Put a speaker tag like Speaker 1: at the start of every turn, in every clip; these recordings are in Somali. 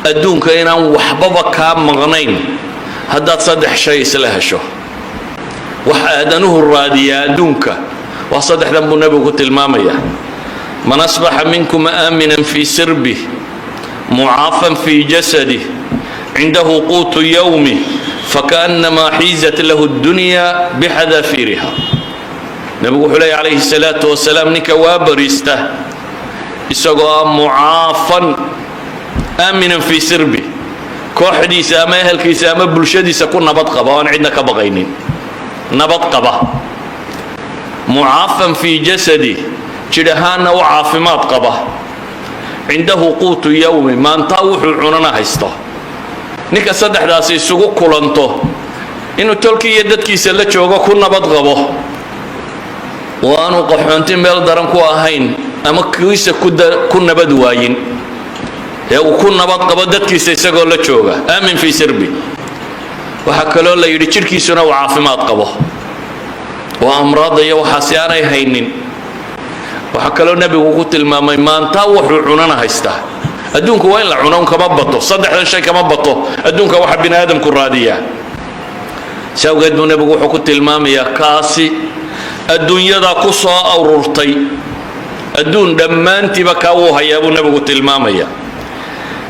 Speaker 1: أدونك إن وحببك مغنين هدات صدح شيء سلهشو وحادنه الرادية أدونك وصدح ذنب النبي قلت المامية من أصبح منكم آمنا في سربه معافا في جسده عنده قوت يومه فكأنما حيزت له الدنيا بحذافيرها. نبي حلي عليه الصلاة والسلام نك وابرسته إسقى معافا آمنا في سربه كوحدي سامه هلكي سامه بلشدي سكون نبض قبا وان عندنا كبغينين نبض قبا معافا في جسدي جدهانا وعافمات قبا عنده قوت يوم ما انتاوح عننا هيسته نك صدح داسي سوق كلانتو إنه تلكي يدتكي سلا جوجا كون نبض قبا وانو قحونتين ميل درنكو اهين اما كيسا كون نبض واين وكون نبض قبا دتكيسا isagoo la jooga aamin fi sirbi waxa kale la yiri jirkiisuna waa caafimaad qabo waa amraad iyo waxa si aanay haynin waxa kale nabigu ku tilmaamay maanta wuxuu cunana haysta adduunku waa in la cuno kama bato saddexdan shay kama bato adduunka waxa bini aadamku raadiya shawgeed nabigu wuxuu ku tilmaamaya kaasi adduunyada ku soo ururtay adduun dhammaantiiba ka uu hayaa buu nabigu tilmaamaya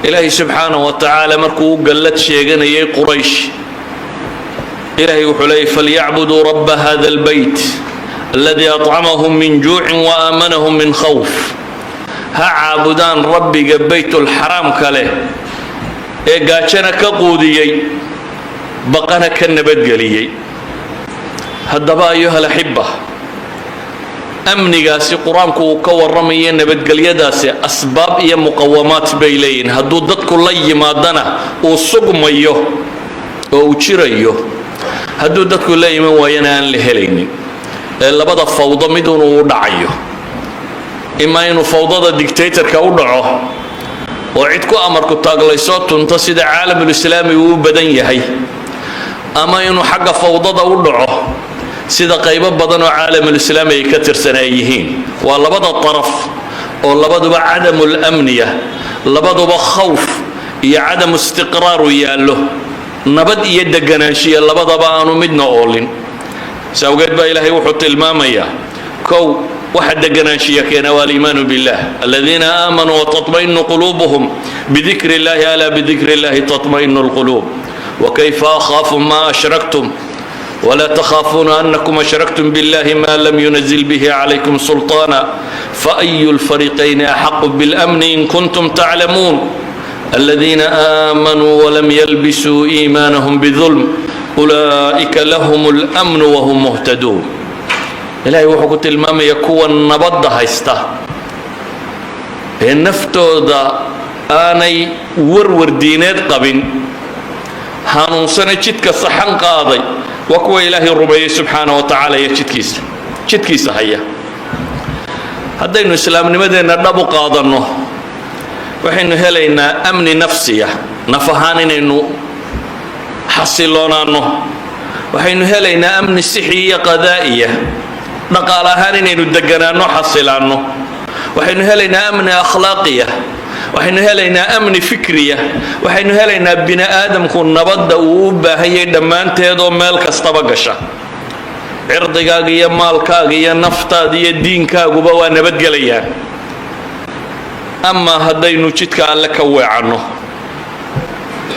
Speaker 1: إلهي سبحانه وتعالى مركو قلت شيئا يا قريش إلهي وحلي فليعبدوا رب هذا البيت الذي أطعمهم من جوع وآمنهم من خوف ها عابدان ربي بيت الحرام كله قاتشنا كقودي بقنا كالنبت قليي هدبا أيها الأحبة أمني قاسي قرآنكو كور رميين نبتقل داسي أسباب إيا مقومات بيلين هدو دادكو لي مادنا وصقم أيوه وشير أيوه هدو دادكو لي من وينان لهليني إلا بدا فوضى مدون ودعيه إما إنو فوضى دا ديكتاتر كودعه وعيدكو أمركو تاقليسوت تنتصد عالم الإسلامي وبدن يهي أما إنو حق فوضى دا ودعه سيدا قيبا بدن عالم الإسلام يكتر سنايهين ولبدا الطرف ولبدا عدم الأمنية لبدا خوف يا عدم استقرار يالله نبد يد جناشية لبدا بانو مدنا أولين سوقت با إلهي وحط المامية كو واحد جناشية كان والإيمان بالله الذين آمنوا وتطمئن قلوبهم بذكر الله ألا بذكر الله تطمئن القلوب وكيف أخاف ما أشركتم ولا تخافون أنكم أشركتم بالله ما لم ينزل به عليكم سلطانا فأي الفريقين أحق بالأمن إن كنتم تعلمون الذين آمنوا ولم يلبسوا إيمانهم بظلم أولئك لهم الأمن وهم مهتدون إلهي وحكوت المام يكون نبض هايستا النفتو دا آني ورور دينات قبن هانون سنة جدك صحن قاضي وكو إلهي الربيع سبحانه وتعالى جدكيس هيا هذا إنه إسلام نمدنا نبو قاضنه وحين هلينا أمن نفسية نفهانين إنه حصلونا إنه وحين هلينا أمن صحية قضائية نقالهانين إنه دقنا إنه حصلانه وحين هلينا أمن أخلاقية وحين هلينا أمن فكرية وحين هلينا بناء آدم كون نبض ووبا هي دمان تيدو مالك استبقشا عرضكاقيا مالكاقيا نفتاديا دينكاقو بوا نبت قليا أما هدينو جدك على كوي عنه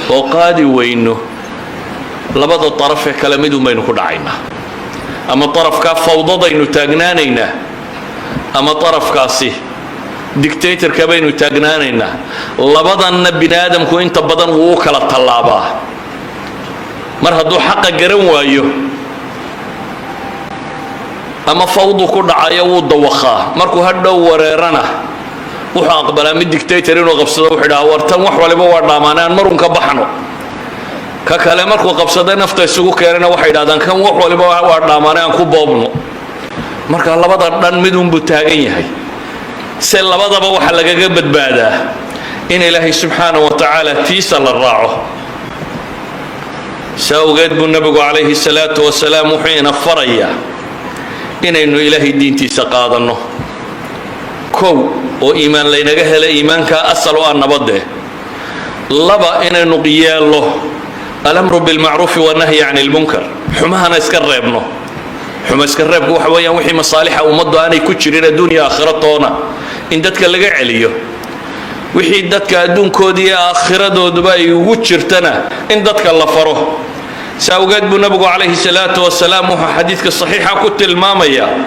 Speaker 1: وقادي وينو لبض الطرف كلاميدو ما ينكو دعينا أما طرف كاف فوضى دينو تاقنانينا أما طرف كاسي ديكتاتور كبينو تاقنانينا لبضان بني آدمكو انت بدن ووكلا طلابا مر هدو حقا قرن وايو أما فوضو كو دعايا ودوخا مركو هدو وريرنا وحو أقبلا من ديكتاتورين وقبصدا وحدا ورتان وحو لبا وردامانان مرون كبحنو كاكالا مركو قبصدا نفتا يسوكو كيرنا وحيدا دان كان وحو لبا وردامانان كو بوبنو مركا لبضا دان مدون بتاقين يهي سيل لبضا بوحا لغا بدبادا إن إلهي سبحانه وتعالى تيسل الراعه ساوغيد بالنبي عليه الصلاة والسلام حين فريا إنه إلهي الدين تيسقاضنه كو وإيمان لينغا هلا إيمانك أصل وأن نبضه لبا إن نقيا له الأمر بالمعروف والنهي عن المنكر حماها نسكربنا حما اسكرب وحويا وحي مصالح ومضوا أنا كتشرين الدنيا آخرتنا إن دتك اللي عليه وحي دتك دون كودي آخرة دبي وتشرتنا إن دتك الله فره سأوجد بنبغى عليه الصلاة والسلام حديثك الصحيح كنت المامية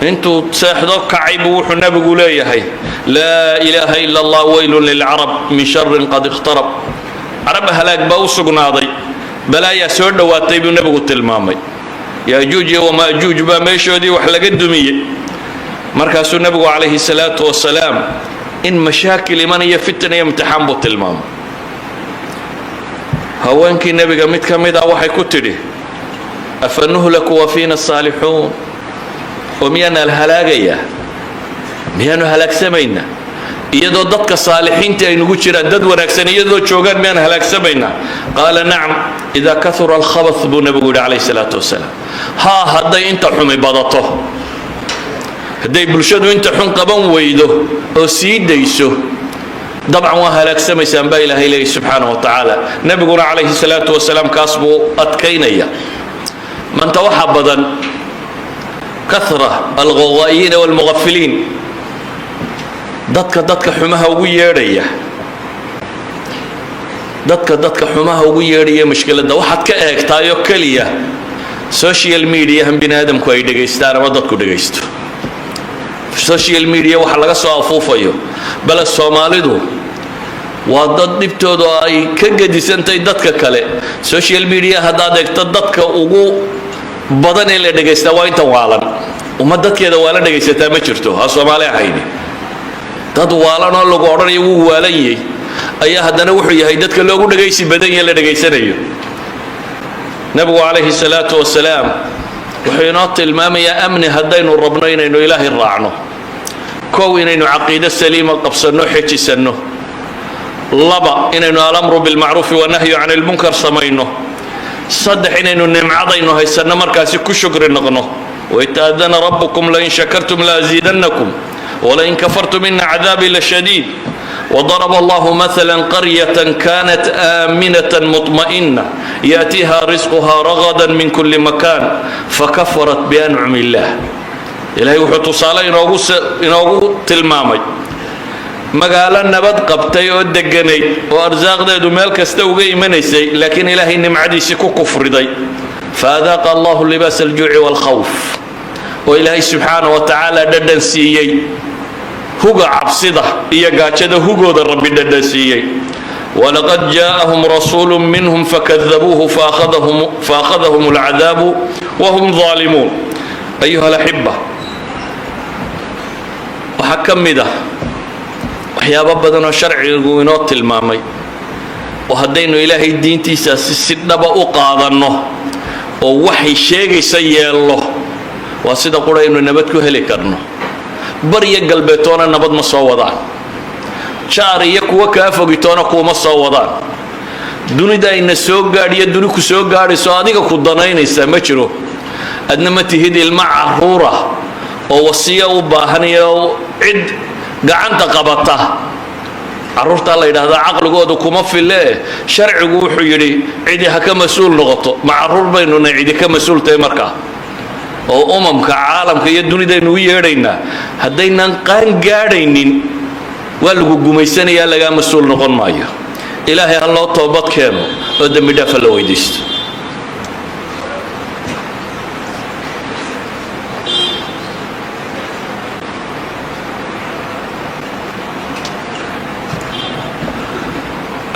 Speaker 1: انتو تساحدوا كعيبوا النبي لي هي لا إله إلا الله ويل للعرب من شر قد اقترب عرب هلاك بوسق ناضي بلا يسود واتيب النبي قلت المامي ياجوج وماجوج باميشودي وحلقة دمية مركز النبي عليه الصلاة والسلام إن مشاكل من يفتن يمتحن بوت المام هوانك النبي قمت كمدا وحي كتري أفنهلك وفينا الصالحون وميانا الهلاقية ميانا هلاك سمينا iyadoo dadka saalixiinta ay nagu jiraan dad wanaagsan iyadoo joogan meen halaag sameeyna qala na'am idha kathura al-khabath bu nabigu alayhi salatu wasalam ha haday inta xumay badato haday bulshadu inta xun qaban weydo oo sii deyso dabcan waa halaag sameeysan ba ilaahay leeyahay subhanahu wa ta'ala nabigu alayhi salatu wasalam kaasbu adkaynaya man tawaha badan kathra al-ghawayin wal-mughafilin dadka xumaha ugu yeedhaya dadka xumaha ugu yeedhaya mushkilada waxaad ka eegtaayo kaliya social media han binaadamku ay dhageystaan ama dadku dhageysto social media waxa laga soo afuufayo bal Soomaalidu waa dad dibtooda ay ka gadisantay dadka kale social media hadaad eegto dadka ugu badan ee la dhageysta waa inta waalan ummadkeeda waa la dhageysataa ma jirto ha Soomaali ahayni dad waalan oo lagu oranayo wuu waalayay ayaa hadana wuxuu yahay dadka loogu dhageysi badan yahay la dhageysanayo nabigu alayhi salatu wasalaam wuxuu inoo tilmaamayaa amni hadaynu rabno inaynu ilaahay raacno koow inaynu caqiido saliima qabsano xijisano laba inaynu al-amru bil ma'ruf wa nahyu 'anil munkar samayno saddex inaynu nimcadaynu haysano markaasi ku shukri noqono wa ta'adana rabbukum la in shakartum la azidannakum ولئن كفرتم إن عذابي لشديد وضرب الله مثلا قرية كانت آمنة مطمئنة يأتيها رزقها رغدا من كل مكان فكفرت بأنعم الله إلهي وحطوا صالة إنوغو تلمامي مقالا نبات قبتي ودقني وأرزاق دي مالك استوغي منيسي لكن إلهي نمعدي سكو كفر دي فأذاق الله لباس الجوع والخوف وإلهي سبحانه وتعالى ددن سيي هوغا عبسده إيا قاتشده هوغو در ربي ددن سيي ولقد جاءهم رسول منهم فكذبوه فأخذهم العذاب وهم ظالمون أيها الأحبة وحكم ده وحياب بدنا شرع القوينات المامي وهدينو إلهي الدين تيسا سيدنا أقاضنه ووحي شيء سيئ الله وسيدا قرأينو نبتكو هلي كرنو بريا قلبتونا نبت مصوضان شعري يكوى كافوكتونا كو مصوضان دوني دا إن سوق قارية دوني كو سوق قاري سواديك كو ضنين يسامجرو أدنما تهدي المعرورة ووصية وباهنية وعد قعنت قبطة عرورت الله إذا هذا عقل قوضو كما في الله شرع قوحو يري عدي هكا مسؤول نغطو معرور بينونا عدي كمسؤول تيمركا oo umamka caalamka iyo dunida inuu yeedhayna hadaynan qaan gaadhaynin waa lagu gumaysanaya laga mas'uul noqon maayo ilaahay Allah toobad keeno oo dambi dhaaf la weydiisto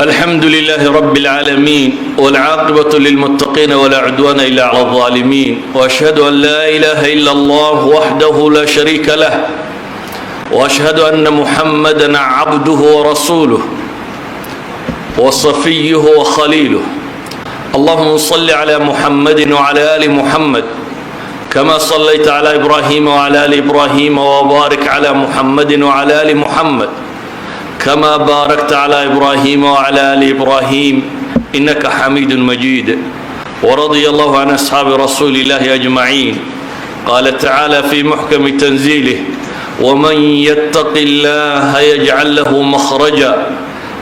Speaker 1: الحمد لله رب العالمين والعاقبة للمتقين ولا عدوان إلا على الظالمين وأشهد أن لا إله إلا الله وحده لا شريك له وأشهد أن محمدا عبده ورسوله وصفيه وخليله اللهم صل على محمد وعلى آل محمد كما صليت على إبراهيم وعلى آل إبراهيم وبارك على محمد وعلى آل محمد كما باركت على إبراهيم وعلى آل إبراهيم إنك حميد مجيد ورضي الله عن أصحاب رسول الله أجمعين قال تعالى في محكم تنزيله ومن يتق الله يجعل له مخرجا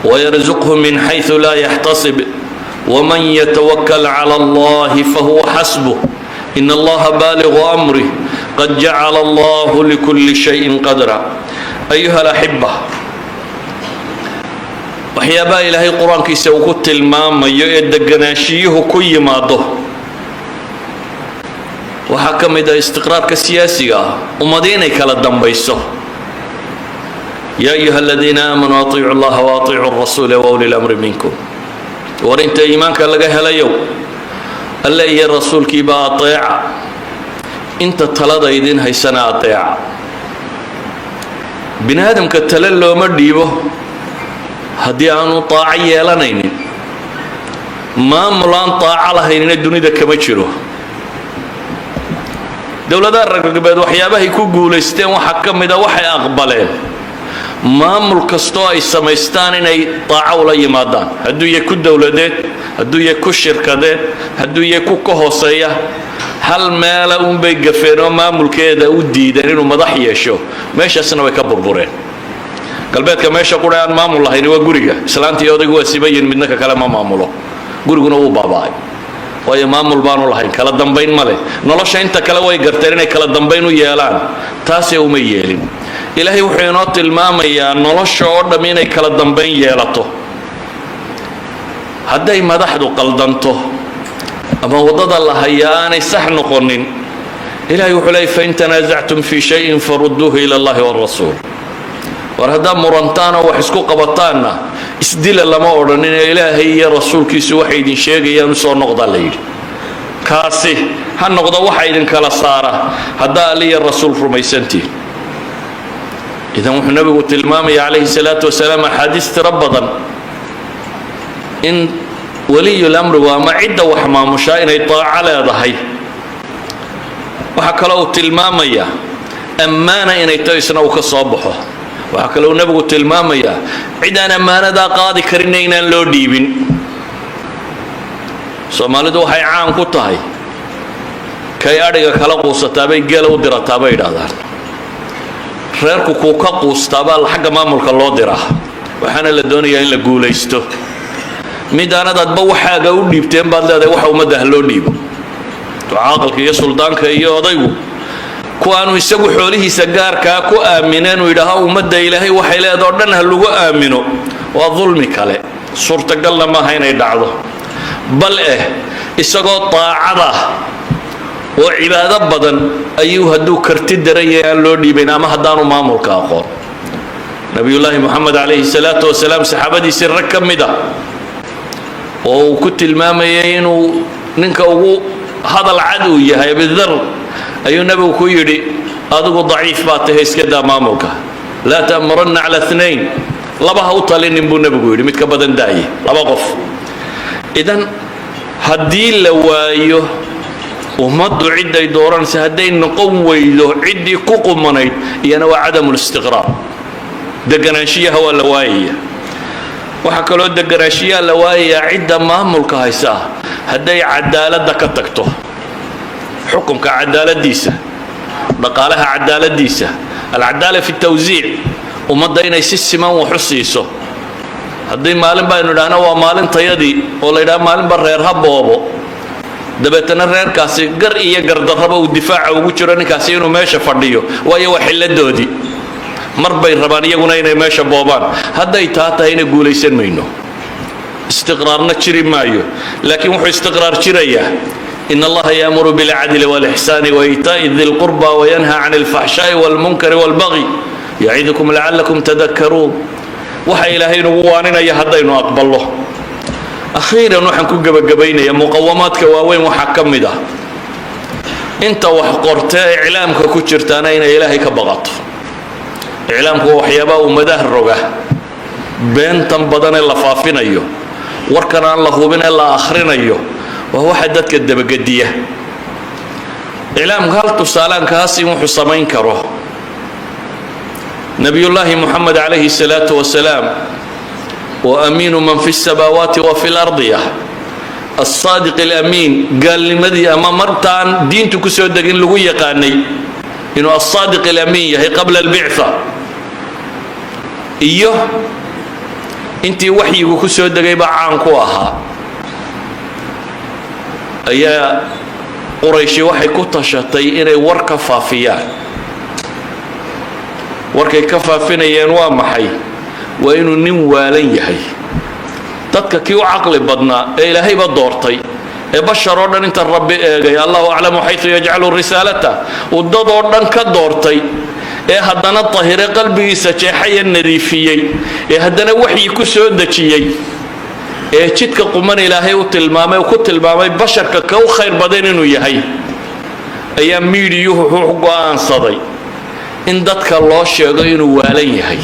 Speaker 1: ويرزقه من حيث لا يحتسب ومن يتوكل على الله فهو حسبه إن الله بالغ أمره قد جعل الله لكل شيء قدرا أيها الأحبة waxyaabaha ilaahay qur-aankiisa uu ku tilmaamayo ee deganaanshiyuhu ku yimaado waxaa ka mid ah istiqraarka siyaasiga ah ummadi inay kala dambayso yaa ayuha aladiina aamanuu atiicu allaha wa atiicu rasuula wa uli lamri minkum war inta iimaanka laga helayo alle iyo rasuulkiiba ateeca inta talada idin haysana ateeca bini aadamka tale looma dhiibo haddii aanu taaco yeelanaynin maamul aan taaco lahaynina dunida kama jiro dowladaha reer galbeed waxyaabahay ku guulaysteen waxaa ka mid a waxay aqbaleen maamul kastoo ay samaystaan inay taaco ula yimaadaan hadduu yahay ku dowladeed hadduu yahay ku shirkadeed hadduu yahay ku ka hooseeya hal meela unbay gafeen oo maamulkeeda u diideen inuu madax yeesho meeshaasna way ka burbureen galbeedka meesha qura aan maamul lahayn waa guriga islaantii odaygu waa sibayin midna ka kale ma maamulo guriguna wuu baaba'ay waayo maamul baanu lahayn kala dambayn ma leh nolosha inta kale way garteen inay kala dambayn u yeelaan taasee uma yeelin ilaahay wuxuu inoo tilmaamayaa nolosha oo dham inay kala dambayn yeelato hadday madaxdu qaldanto ama waddada la hayaa aanay sax noqonin ilaahay wuxuu leeyay fain tanaasactum fii shayin farudduuhu ila allahi waarasuul war haddaa murantaanoo wax isku qabataanna isdila lama odhanin ee ilaahay iyo rasuulkiisu waxay idin sheegayaan usoo noqdaa la yidhi kaasi ha noqdo waxa idinkala saara haddaa alle iyo rasuul rumaysantihin idan wuxuu nabigu tilmaamaya calayhi salaatu wasalaam axaadiis tiro badan in waliyul amrigu ama cidda wax maamushaa inay taaco leedahay waxaa kaloo uu tilmaamayaa ammaana inay tahay isna uu ka soo baxo waxaa kaloo nabigu tilmaamayaa cid aan ammaanadaa qaadi karinna inaan loo dhiibin soomaalidu waxay caan ku tahay kay adhiga kala quusataabay geela u dirataa bay idhaahdaan reerku kuu ka quustaabaa xagga maamulka loo diraa waxaana la doonayaa in la guulaysto midaanad adba waxaaga u dhiibteen baad leedahay waxa ummadda ha loo dhiibo caaqilka iyo suldaanka iyo odaygu kuwaanu isagu xoolihiisa gaarkaa ku aamineen uu yidhaaha ummadda ilaahay waxay leedao dhan ha lagu aamino waa dulmi kale suurtagalna maaha inay dhacdo bal isagoo taacada oo cibaado badan ayuu hadduu karti daran yahay aan loo dhiibayn ama haddaanu maamulka aqoon nabiyullaahi moxamed calayhi salaatu wasalaam saxaabadiisii rag ka mid ah oo uu ku tilmaamayay inuu ninka ugu hadal cad uu yahay abidar ayuu nabigu ku yidhi adigu daciif baa tahay iska daa maamulka laa ta'muranna cala ithnayn laba ha u talinin buu nabigu yidhi mid ka badan daaye laba qof idan haddii la waayo ummaddu cidday dooranaysa hadday noqon weydo ciddii ku qumanayd iyana waa cadamulistiqraar deganaanshiyaha waa la waayaya waxaa kaloo deganaanshiyaha la waayayaa cidda maamulka haysaa hadday cadaaladda ka tagto xukunka cadaaladiisa dhaqaalaha cadaaladiisa alcadaala fi tawsiic ummadda inay si siman wax u siiso haddii maalin baynu idhaahna waa maalintayadii oo la yidhaha maalinba reer ha boobo dabeetana reerkaasi gar iyo gardarraba uu difaaca ugu jiro ninkaasi inuu meesha fadhiyo waayo waa xilladoodii mar bay rabaan iyaguna inay meesha boobaan hadday taa tahayna guulaysan mayno istiqraarna jiri maayo laakiin wuxuu istiqraar jirayaa إن الله يأمر بالعدل والإحسان وإيتاء ذي القربى وينهى عن الفحشاء والمنكر والبغي يعظكم لعلكم تذكرون وحي إلهي نواننا يهدين أقبل الله أخيرا نحن كجبين يا مقومات كواوين وحكم ده أنت وحقرت إعلامك كشرتانين إلهي كبغط إعلامك وحيابا ومداه الرجع بين تنبضن اللفافين أيوه وركنا الله بين الله آخرين أيوه وهو حددك الدبقدية إعلام قالت سالان كاسي وحصمين كروه نبي الله محمد عليه الصلاة والسلام وأمين من في السماوات وفي الأرض الصادق الأمين قال لمدي أما مرتان دين تكسو دقين لغوية قاني إنه الصادق الأمين هي قبل البعثة إيه intii waxyigu ku soo degay baa caan ku ahaa ayaa qurayshi waxay ku tashatay inay war ka faafiyaan warkay ka faafinayeen waa maxay waa inuu nin waalan yahay dadka kii u caqli badnaa ee ilaahayba doortay ee bashar oo dhan inta rabbi eegay allahu aclamu xaytu yajcalu risaalata uu dad oo dhan ka doortay ee haddana tahire qalbigiisa jeexaya nadiifiyey ee haddana waxyi ku soo dejiyey ee jidka quman ilaahay u tilmaamay ku tilmaamay basharka ka u khayr badan inuu yahay ayaa miidiyuhu wuxuu go'aansaday in dadka loo sheego inuu waalan yahay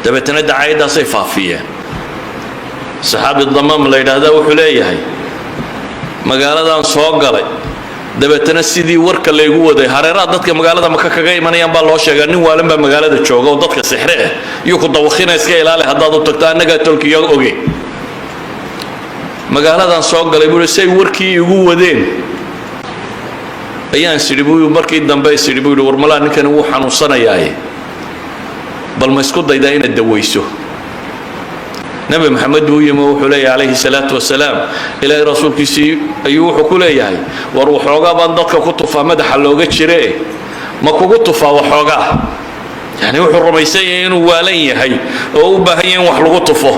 Speaker 1: dabeetana dacaayadaasay faafiyeen saxaabi damaam la yidhaahdaa wuxuu leeyahay magaaladan soo galay dabeetana sidii warka laygu waday hareeraha dadka magaalada maka kaga imanayaan baa loo sheegaa nin waalan baa magaalada jooga oo dadka sixre ah iyo ku dawakhina iska ilaali haddaad u tagto annagaa tolkiyo oge magaaladan soo galay buu say warkii igu wadeen ayaan sidhi buu markii dambe sidhi buu war malaa ninkan uu xanuunsanayaaye bal ma isku daydaa inaad dawayso nabi maxamed buu yimi wuxuu leeyahay calayhi salaatu wasalaam ilaahay rasuulkiisii ayuu wuxuu ku leeyahay war waxoogaa baan dadka ku tufaa madaxa looga jire ma kugu tufaa waxoogaa yani wuxuu rumaysan yahay inuu waalan yahay oo u baahan yahay in wax lagu tufo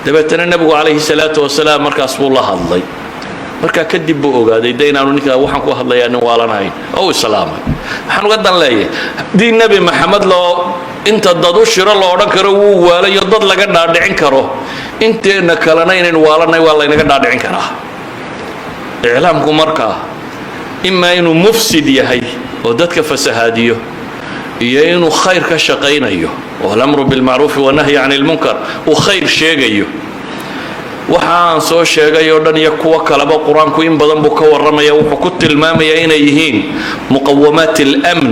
Speaker 1: dabeetana nabigu calayhi salaatu wasalaam markaas buu la hadlay markaa kadib buu ogaaday de inaanu ninkaa waxaan ku hadlayaa nin waalanahayn oo islaamay waxaan uga dan leeyahay haddii nebi maxamed loo inta dad u shiro la odhan karo wuu waalayo dad laga dhaadhicin karo inteena kalena inaynu waalanay waa laynaga dhaadhicin karaa iclaamku markaa imaa inuu mufsid yahay oo dadka fasahaadiyo iyo inuu khayr ka shaqaynayo oo alamru bilmacruufi wanahyi cani lmunkar uu khayr sheegayo waxa aan soo sheegay oo dhan iyo kuwa kaleba qur-aanku in badan buu ka warramaya wuxuu ku tilmaamayaa inay yihiin muqawamaat alamn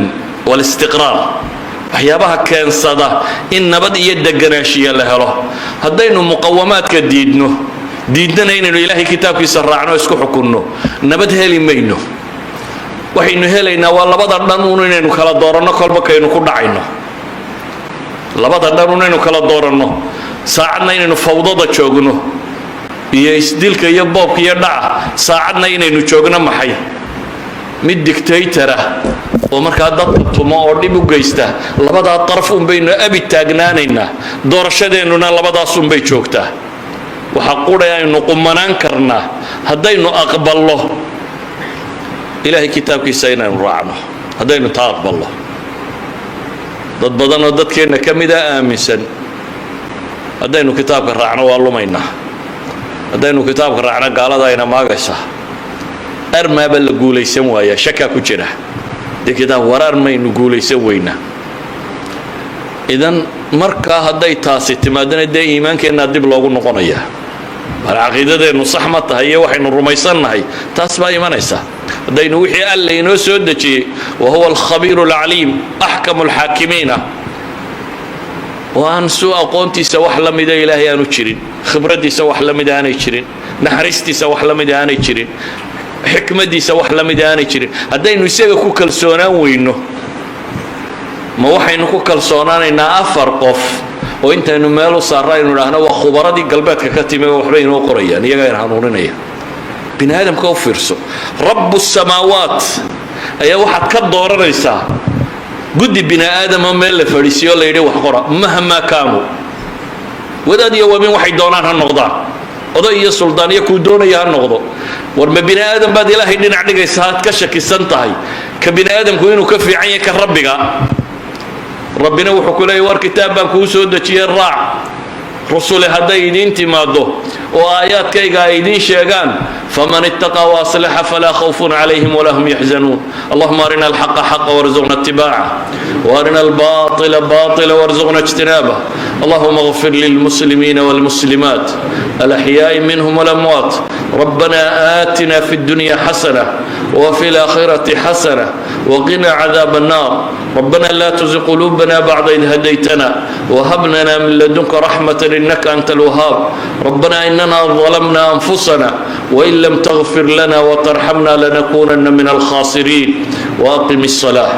Speaker 1: walistiqraar waxyaabaha keensada in nabad iyo deganaanshiya la helo haddaynu muqawamaadka diidnana inaynu ilaahay kitaabkiisa raacno isku xukunno nabad heli mayno waxaynu helaynaa waa labada dhan uun inaynu kala dooranno kolba kaynu ku dhacayno labada dhan uun inaynu kala dooranno saacadna inaynu fawdada joogno iyo isdilka iyo boobka iyo dhaca saacadna inaynu joogno maxay mid dictator ah oo markaa dadka tumo oo dhib u geysta labadaa daraf un baynu abi taagnaanaynaa doorashadeennuna labadaas un bay joogtaa waxa qura aynu qumanaan karnaa haddaynu aqballo ilaahay kitaabkiisa inaynu raacno haddaynu taa aqballo dad badan oo dadkeenna ka mida aaminsan haddaynu kitaabka raacno waa lumaynaa haddaynu kitaabka raacno gaalada ayna maagaysaa armaaba la guulaysan waaya shakaa ku jira dee kitaab waraar maynu guulaysan weynaa idan markaa hadday taasi timaadana dee iimaankeenna dib loogu noqonayaa bal caqiidadeennu sax ma tahay iyo waxaynu rumaysannahay taas baa imanaysa haddaynu wixii alle inoo soo dejiyey wahuwa alkhabiiru alcaliim axkamu alxaakimiina oo aan suu aqoontiisa wax la mida ilaahay aanu jirin khibraddiisa wax la mida aanay jirin naxariistiisa wax la mida aanay jirin xikmaddiisa wax la mida aanay jirin haddaynu isaga ku kalsoonaan weyno ma waxaynu ku kalsoonaanaynaa afar qof oo intaynu meel u saarra aynu idhaahno waa khubaradii galbeedka ka timi oo waxbay inoo qorayaan iyagaa in hanuuninaya bini aadamka u fiirso rabbu samaawaat ayaa waxaad ka dooranaysaa guddi bini aadama meel la fadhiisiyo la yidhi wax qora mahmaa kaanuu wadaad iyo wamin waxay doonaan ha noqdaan oday iyo suldaan iyo kuu doonaya ha noqdo war ma bini aadam baad ilaahay dhinac dhigaysa aad ka shakisan tahay ka bini aadamku inuu ka fiican yahay ka rabbiga rabbina wuxuu ku leeyahy war kitaab baan kuu soo dejiyey raac rusule hadday idiin timaado oo aayaadkayga ay idiin sheegaan faman ittaqa waaslaxa falaa khawfun calayhim walaa hum yaxzanuun allahuma arina alxaqa xaqa warzuqna itibaaca وارنا الباطل باطلا وارزقنا اجتنابه اللهم اغفر للمسلمين والمسلمات الأحياء منهم والأموات ربنا آتنا في الدنيا حسنة وفي الآخرة حسنة وقنا عذاب النار ربنا لا تزغ قلوبنا بعد إذ هديتنا وهب لنا من لدنك رحمة إنك أنت الوهاب ربنا إننا ظلمنا أنفسنا وإن لم تغفر لنا وترحمنا لنكونن من الخاسرين وأقم الصلاة